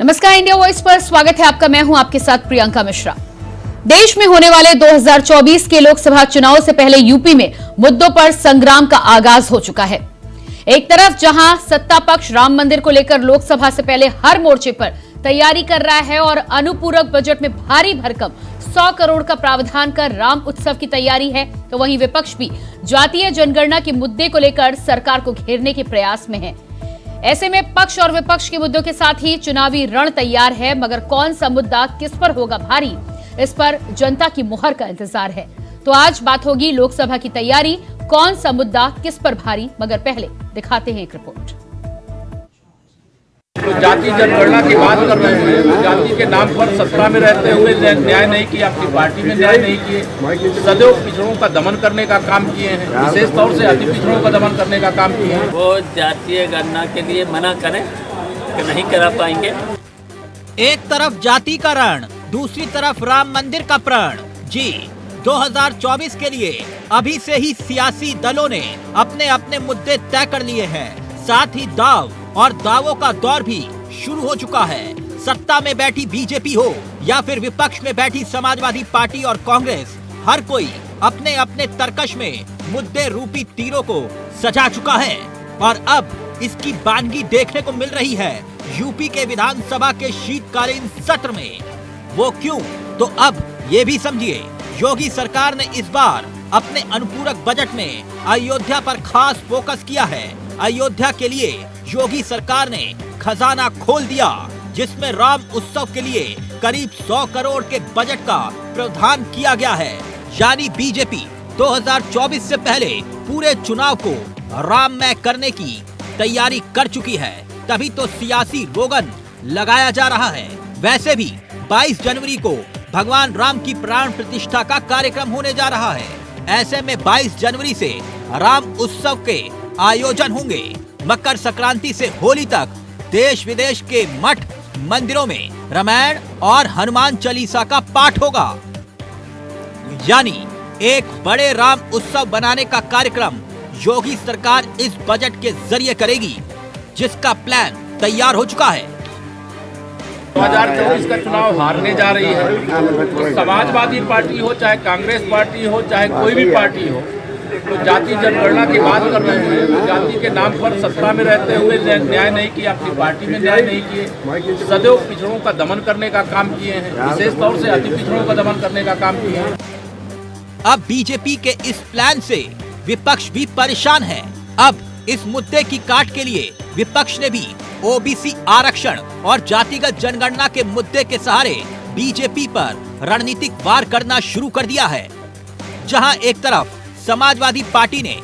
नमस्कार, India voice पर स्वागत है आपका। मैं हूं आपके साथ प्रियंका मिश्रा। देश में होने वाले 2024 के लोकसभा चुनाव से पहले यूपी में मुद्दों पर संग्राम का आगाज हो चुका है। एक तरफ जहां सत्ता पक्ष राम मंदिर को लेकर लोकसभा से पहले हर मोर्चे पर तैयारी कर रहा है और अनुपूरक बजट में भारी भरकम 100 करोड़ का प्रावधान कर राम उत्सव की तैयारी है, तो वहीं विपक्ष भी जातीय जनगणना के मुद्दे को लेकर सरकार को घेरने के प्रयास में है। ऐसे में पक्ष और विपक्ष के मुद्दों के साथ ही चुनावी रण तैयार है, मगर कौन सा मुद्दा किस पर होगा भारी, इस पर जनता की मुहर का इंतजार है। तो आज बात होगी लोकसभा की तैयारी, कौन सा मुद्दा किस पर भारी, मगर पहले दिखाते हैं एक रिपोर्ट। तो जाति जनगणना की बात कर रहे हैं। जाति के नाम पर सत्ता में रहते हुए न्याय नहीं किया, अपनी पार्टी में न्याय नहीं किए, सदैव पिछड़ों का दमन करने का काम किए हैं, विशेष तौर से अति पिछड़ों का दमन करने का काम किए हैं। वो जातीय गणना के लिए मना करें कि नहीं करा पाएंगे। एक तरफ जाति का रण, दूसरी तरफ राम मंदिर का प्रण। जी 2024 के लिए अभी से ही सियासी दलों ने अपने अपने मुद्दे तय कर लिए हैं। साथ ही दाव और दावों का दौर भी शुरू हो चुका है। सत्ता में बैठी बीजेपी हो या फिर विपक्ष में बैठी समाजवादी पार्टी और कांग्रेस, हर कोई अपने अपने तरकश में मुद्दे रूपी तीरों को सजा चुका है और अब इसकी बानगी देखने को मिल रही है यूपी के विधानसभा के शीतकालीन सत्र में। वो क्यों? तो अब ये भी समझिए, योगी सरकार ने इस बार अपने अनुपूरक बजट में अयोध्या पर खास फोकस किया है। अयोध्या के लिए योगी सरकार ने खजाना खोल दिया, जिसमें राम उत्सव के लिए करीब 100 करोड़ के बजट का प्रावधान किया गया है। यानी बीजेपी 2024 से पहले पूरे चुनाव को राममय करने की तैयारी कर चुकी है, तभी तो सियासी रोगन लगाया जा रहा है। वैसे भी 22 जनवरी को भगवान राम की प्राण प्रतिष्ठा का कार्यक्रम होने जा रहा है। ऐसे में 22 जनवरी से राम उत्सव के आयोजन होंगे। मकर संक्रांति से होली तक देश विदेश के मठ मंदिरों में रामायण और हनुमान चालीसा का पाठ होगा। यानी एक बड़े राम उत्सव बनाने का कार्यक्रम योगी सरकार इस बजट के जरिए करेगी, जिसका प्लान तैयार हो चुका है। 2024 का चुनाव हारने जा रही है। तो समाजवादी पार्टी हो, चाहे कांग्रेस पार्टी हो, चाहे कोई भी पार्टी हो, तो जाति जनगणना की बात कर रहे हैं। तो जाति के नाम पर सत्ता में रहते हुए न्याय नहीं किया, अपनी पार्टी में न्याय नहीं किए, सदैव पिछड़ों का दमन करने का काम किए हैं, विशेष तौर से अति पिछड़ों का दमन करने का काम किए हैं। अब बीजेपी के इस प्लान से विपक्ष भी परेशान है। अब इस मुद्दे की काट के लिए विपक्ष ने भी ओबीसी आरक्षण और जातिगत जनगणना के मुद्दे के सहारे बीजेपी पर रणनीतिक वार करना शुरू कर दिया है। जहां एक तरफ समाजवादी पार्टी ने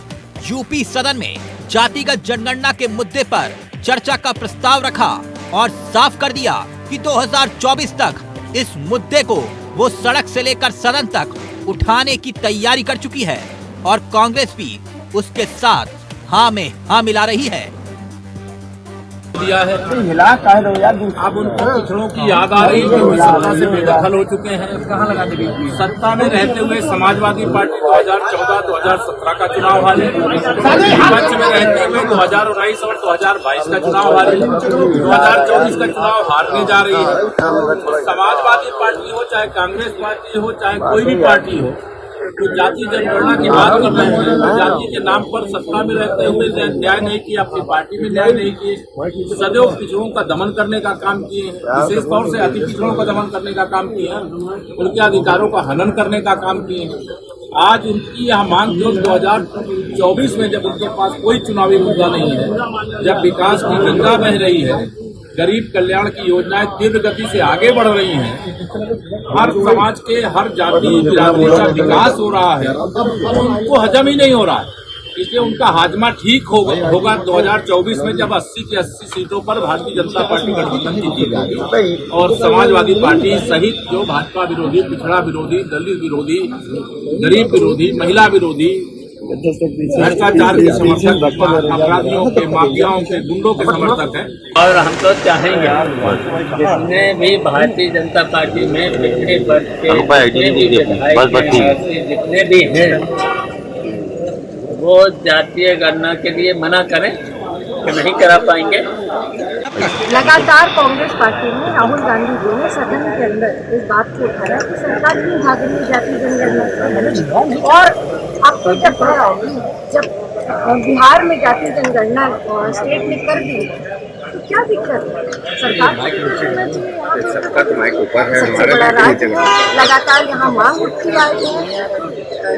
यूपी सदन में जातिगत जनगणना के मुद्दे पर चर्चा का प्रस्ताव रखा और साफ कर दिया कि 2024 तक इस मुद्दे को वो सड़क से लेकर सदन तक उठाने की तैयारी कर चुकी है, और कांग्रेस भी उसके साथ हाँ में हाँ मिला रही है। दिया है अब उनको पिछड़ों की याद आ रही है कि सत्ता से बेदखल हो चुके हैं। सत्ता में रहते हुए समाजवादी पार्टी 2014-2017 का चुनाव हारी, विपक्ष में रहते हुए 2019 और 2022 का चुनाव हारी, 2024 का चुनाव हारने जा रही है। तो समाजवादी पार्टी हो, चाहे कांग्रेस पार्टी हो, चाहे कोई भी पार्टी हो, तो जाति जनगणना की बात कर रहे हैं। जाति के नाम पर सत्ता में रहते हुए न्याय नहीं किया, अपनी पार्टी में न्याय नहीं किए, सदैव पिछड़ों का दमन करने का काम किए हैं, विशेष तौर से अति पिछड़ों का दमन करने का काम किए हैं, उनके अधिकारों का हनन करने का काम किए हैं। आज उनकी यह मांग जो 2024 में, जब उनके पास कोई चुनावी मुद्दा नहीं है, जब विकास की गंगा बह रही है, गरीब कल्याण की योजनाएं तीव्र गति से आगे बढ़ रही हैं, हर समाज के हर जाति बिरादरी का विकास हो रहा है, उनको हजम ही नहीं हो रहा है। इसलिए उनका हाजमा ठीक होगा 2024 में, जब 80 की 80 सीटों पर भारतीय जनता पार्टी गठबंधन जीतेगी और समाजवादी पार्टी सहित जो भाजपा विरोधी, पिछड़ा विरोधी, दलित विरोधी, गरीब विरोधी, महिला विरोधी, भ्रष्टाचार के समर्थक, अपराधियों के, माफियाओं के, गुंडों के समर्थक हैं। और हम तो चाहेंगे जितने भी भारतीय जनता पार्टी में पिछड़े वर्ग के जितने भी हैं, वो जातीय गणना के लिए मना करें कि नहीं करा पाएंगे। लगातार कांग्रेस पार्टी में राहुल गांधी जी ने सदन के अंदर इस बात को उठाया कि सरकार क्यों भाग रही है जाति जनगणना, और अब तो जब बिहार में जाति जनगणना स्टेट ने कर दी तो क्या दिक्कत है, सरकार को करना चाहिए। सबका तो माइक ऊपर है, सबसे बड़ा राज्य लगातार यहाँ मांग उठती आई है,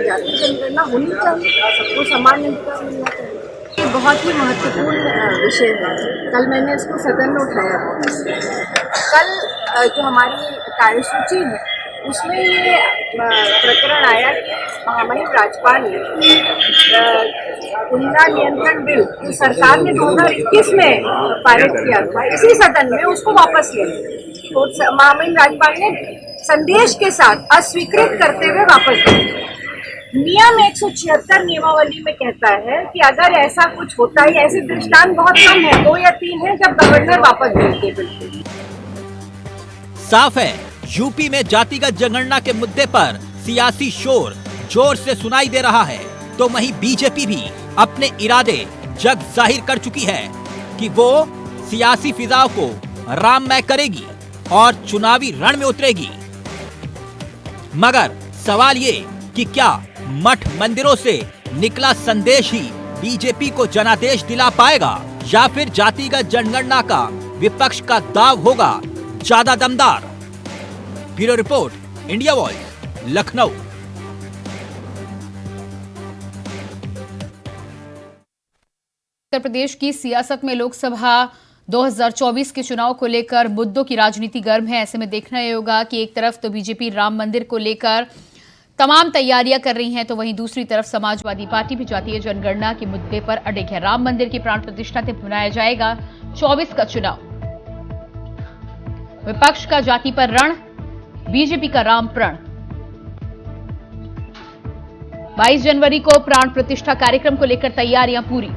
जाति जनगणना होनी चाहिए, सबको समान अधिकार मिलना चाहिए। ये बहुत ही महत्वपूर्ण विषय है। कल मैंने इसको सदन में उठाया। कल जो हमारी कार्यसूची है उसमें ये प्रकरण आया कि महामहिम राज्यपाल ने गुंडा नियंत्रण बिल जो सरकार ने 2021 में पारित किया था इसी सदन में, उसको वापस ले लिया। तो महामहिम राज्यपाल ने संदेश के साथ अस्वीकृत करते हुए वापस दिया। नियम 176 नियमावली में कहता है कि अगर ऐसा कुछ होता है, ऐसे दृष्टांत बहुत कम है, 2 या 3 है, जब गवर्नर वापस देते बिल्कुल। साफ है, यूपी में जातिगत जनगणना के मुद्दे पर सियासी शोर जोर से सुनाई दे रहा है, तो वहीं बीजेपी भी अपने इरादे जग जाहिर कर चुकी है कि वो सियासी फिजाओं को राममय करेगी और चुनावी रण में उतरेगी। मगर सवाल ये कि क्या मठ मंदिरों से निकला संदेश ही बीजेपी को जनादेश दिला पाएगा, या फिर जातिगत जनगणना का विपक्ष का दाव होगा ज्यादा दमदार। Bureau report, India voice, Lucknow. Uttar Pradesh की सियासत में लोकसभा 2024 के चुनाव को लेकर मुद्दों की राजनीति गर्म है। ऐसे में देखना यह होगा कि एक तरफ तो बीजेपी राम मंदिर को लेकर तमाम तैयारियां कर रही हैं, तो वहीं दूसरी तरफ समाजवादी पार्टी भी जातीय जनगणना के मुद्दे पर अड़िग है। राम मंदिर की प्राण प्रतिष्ठा से मनाया जाएगा 24 का चुनाव। विपक्ष का जाति पर रण, बीजेपी का राम प्रण। 22 जनवरी को प्राण प्रतिष्ठा कार्यक्रम को लेकर तैयारियां पूरी।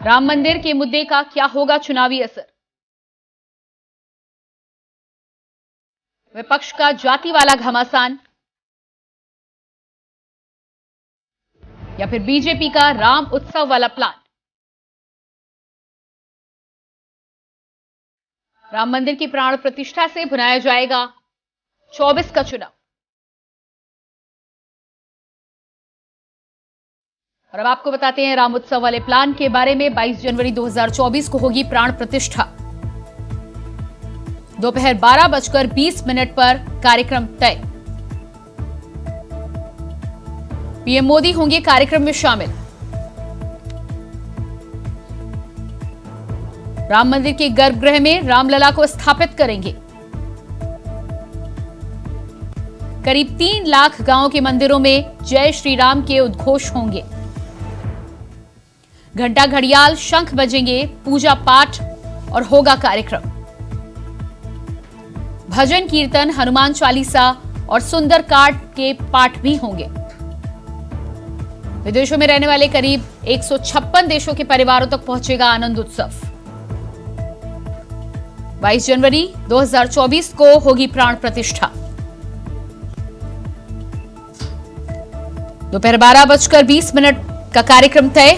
राम मंदिर के मुद्दे का क्या होगा चुनावी असर? विपक्ष का जाति वाला घमासान या फिर बीजेपी का राम उत्सव वाला प्लान? राम मंदिर की प्राण प्रतिष्ठा से भुनाया जाएगा 24 का चुनाव। और अब आपको बताते हैं राम उत्सव वाले प्लान के बारे में। 22 जनवरी 2024 को होगी प्राण प्रतिष्ठा। दोपहर 12:20 पर कार्यक्रम तय। पीएम मोदी होंगे कार्यक्रम में शामिल। राम मंदिर के गर्भगृह में रामलला को स्थापित करेंगे। करीब 3 लाख गांवों के मंदिरों में जय श्री राम के उद्घोष होंगे। घंटा घड़ियाल शंख बजेंगे, पूजा पाठ और होगा कार्यक्रम। भजन कीर्तन, हनुमान चालीसा और सुंदरकांड के पाठ भी होंगे। विदेशों में रहने वाले करीब 156 देशों के परिवारों तक पहुंचेगा आनंद उत्सव। 22 जनवरी 2024 को होगी प्राण प्रतिष्ठा। दोपहर 12:20 का कार्यक्रम तय।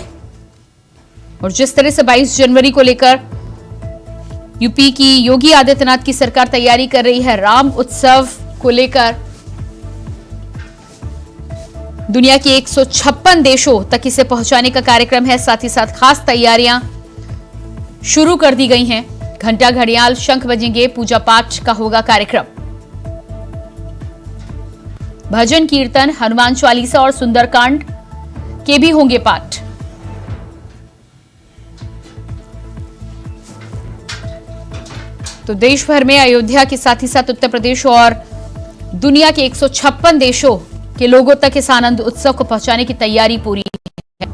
और जिस तरह से 22 जनवरी को लेकर यूपी की योगी आदित्यनाथ की सरकार तैयारी कर रही है, राम उत्सव को लेकर दुनिया के 156 देशों तक इसे पहुंचाने का कार्यक्रम है। साथ ही साथ खास तैयारियां शुरू कर दी गई हैं। घंटा घड़ियाल शंख बजेंगे, पूजा पाठ का होगा कार्यक्रम। भजन कीर्तन, हनुमान चालीसा और सुंदरकांड के भी होंगे पाठ। तो देश भर में अयोध्या के साथ ही साथ उत्तर प्रदेश और दुनिया के 156 देशों के लोगों तक इस आनंद उत्सव को पहुंचाने की तैयारी पूरी है।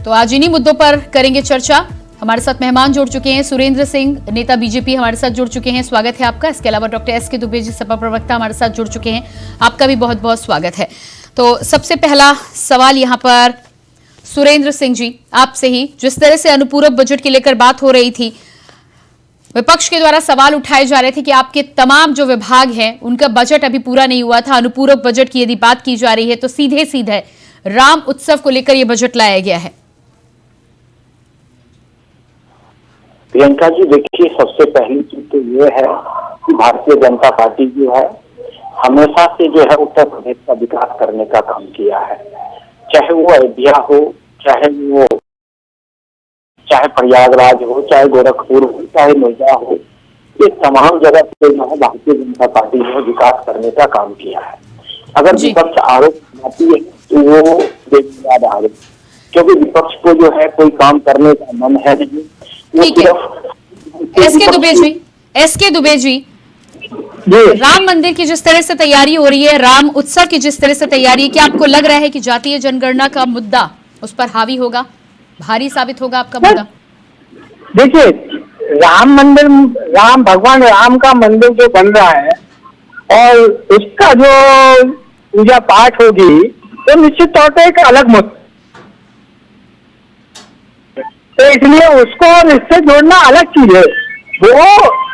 तो आज इन्हीं मुद्दों पर करेंगे चर्चा। हमारे साथ मेहमान जुड़ चुके हैं। सुरेंद्र सिंह, नेता बीजेपी, हमारे साथ जुड़ चुके हैं, स्वागत है आपका। इसके अलावा डॉक्टर एस के दुबे जी, सपा प्रवक्ता, हमारे साथ जुड़ चुके हैं, आपका भी बहुत बहुत स्वागत है। तो सबसे पहला सवाल यहां पर सुरेंद्र सिंह जी आपसे ही, जिस तरह से अनुपूरक बजट के लेकर बात हो रही थी, विपक्ष के द्वारा सवाल उठाए जा रहे थे कि आपके तमाम जो विभाग हैं उनका बजट अभी पूरा नहीं हुआ था। अनुपूरक बजट की यदि बात की जा रही है तो सीधे सीधे राम उत्सव को लेकर यह बजट लाया गया है। प्रियंका जी देखिए, सबसे पहली चीज तो ये है कि भारतीय जनता पार्टी जो है हमेशा से जो है उत्तर प्रदेश का विकास करने का काम किया है। चाहे वो अयोध्या हो, चाहे प्रयागराज हो, चाहे गोरखपुर हो, चाहे नोएडा हो, ये तमाम जगह पे जो है भारतीय जनता पार्टी ने विकास करने का काम किया है। अगर विपक्ष आरोप लगाती है तो वो बेबुनियाद आरोप, क्योंकि विपक्ष को जो है कोई काम करने का मन है नहीं। ठीक है, एसके दुबे जी, राम मंदिर की जिस तरह से तैयारी हो रही है, राम उत्सव की जिस तरह से तैयारी है, क्या आपको लग रहा है कि जातीय जनगणना का मुद्दा उस पर हावी होगा, भारी साबित होगा आपका मुद्दा? देखिए, राम मंदिर, भगवान राम का मंदिर जो बन रहा है और उसका जो पूजा पाठ होगी तो निश्चित तौर पर एक अलग मुद्दा, तो इसलिए उसको और इससे जोड़ना अलग चीज है। वो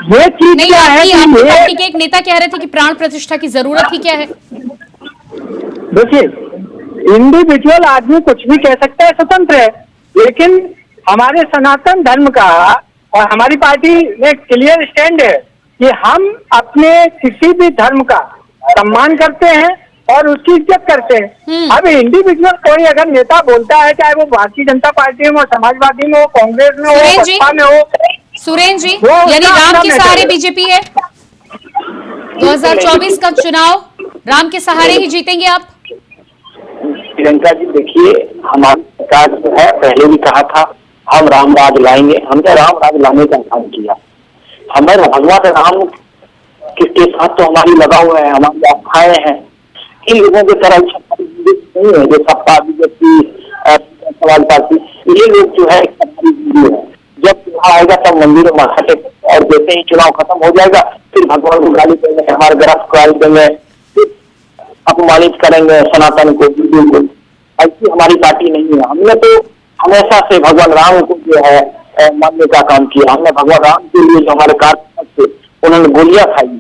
ये चीज क्या है कि पार्टी के एक नेता कह रहे थे कि प्राण प्रतिष्ठा की जरूरत ही क्या है? देखिए, इंडिविजुअल आदमी कुछ भी कह सकता है, स्वतंत्र है, लेकिन हमारे सनातन धर्म का और हमारी पार्टी में क्लियर स्टैंड है कि हम अपने किसी भी धर्म का सम्मान करते हैं और उसकी इज्जत करते हैं। अब इंडिविजुअल कोई अगर नेता बोलता है, चाहे वो भारतीय जनता पार्टी में हो, समाजवादी में हो, कांग्रेस में हो, बसपा में हो, सुरेंद्र जी, यानी राम के सहारे बीजेपी है, 2024 का चुनाव राम के सहारे ही जीतेंगे आप? प्रियंका जी देखिए, हमारी सरकार जो है पहले भी कहा था हम राम राज लाएंगे, हमने राम राज लाने का काम किया। हमें भगवान राम के साथ तो हमारी लगा हुआ है, हमारी आस्थाएं हैं। इन लोगों की तरह नहीं है जो सपा बीजेपी समाज पार्टी, ये लोग जो है जब चुनाव आएगा तब मंदिर में माथा टेक, और जैसे ही चुनाव खत्म हो जाएगा फिर भगवान को गाली देंगे, हमारे ग्रस्त गाली देंगे, अपमानित करेंगे सनातन को, हिंदू को। ऐसी हमारी पार्टी नहीं है। हमने तो हमेशा से भगवान राम को जो है मानने का काम किया। हमने भगवान राम के लिए जो हमारे कार्य उन्होंने गोलियां खाई,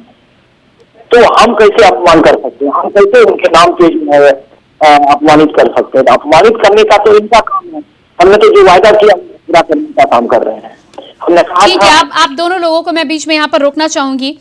तो हम कैसे अपमान कर सकते हैं? हम कैसे उनके नाम पे जो है अपमानित कर सकते हैं? अपमानित करने का तो इनका काम है। हमने तो जो वायदा किया पूरा करने का काम कर रहे हैं। हमने कहा ठीक है, आप दोनों लोगों को मैं बीच में यहाँ पर रोकना चाहूंगी।